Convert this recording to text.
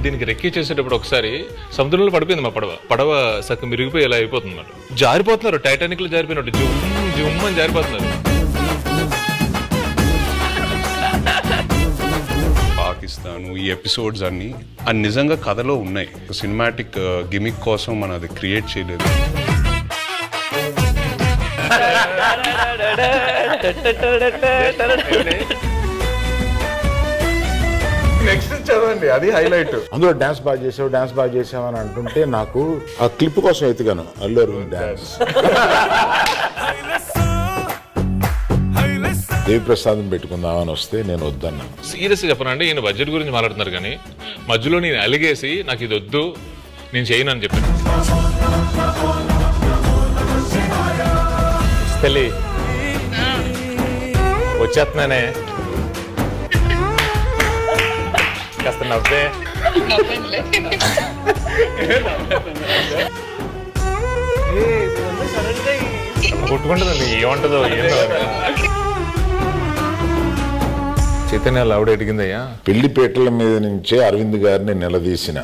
దీనికి రెక్కి చేసేటప్పుడు ఒకసారి సముద్రంలో పడిపోయింది మా పడవ సగం మిరిగిపోయి ఇలా అయిపోతుంది అన్నమాట. జారిపోతున్నారు, టైటానిక్ లో జారిపోయినట్టు జుమ్ అని జారిపోతున్నారు. పాకిస్తాను ఈ ఎపిసోడ్స్ అన్ని నిజంగా కథలో ఉన్నాయి. సినిమాటిక్ గిమిక్ కోసం మనం అది క్రియేట్ చేయలేదు. నెక్స్ట్ చదవండి, అది హైలైట్. అందులో డాన్స్ బాగా చేసావు అని అంటుంటే నాకు ఆ క్లిప్ కోసం ఎత్తుగాను అల్లు అరవింద్ డాన్స్. దేవిప్రసాదం పెట్టుకుందామని వస్తే నేను వద్దన్నాను. సీరియస్ చెప్పనండి, ఈయన బడ్జెట్ గురించి మాట్లాడుతున్నారు కానీ మధ్యలో నేను అలిగేసి నాకు ఇది వద్దు నేను చేయను అని చెప్పాను. పెళ్ళి వచ్చేస్తున్నానే కాస్త నవ్వే. కొట్టుకుంటుందండి, ఏమంటుందో ఏందో. చైతన్య ఆవిడ అడిగిందయ్యా, పెళ్లిపేటల మీద నుంచే అరవింద్ గారిని నిలదీసిన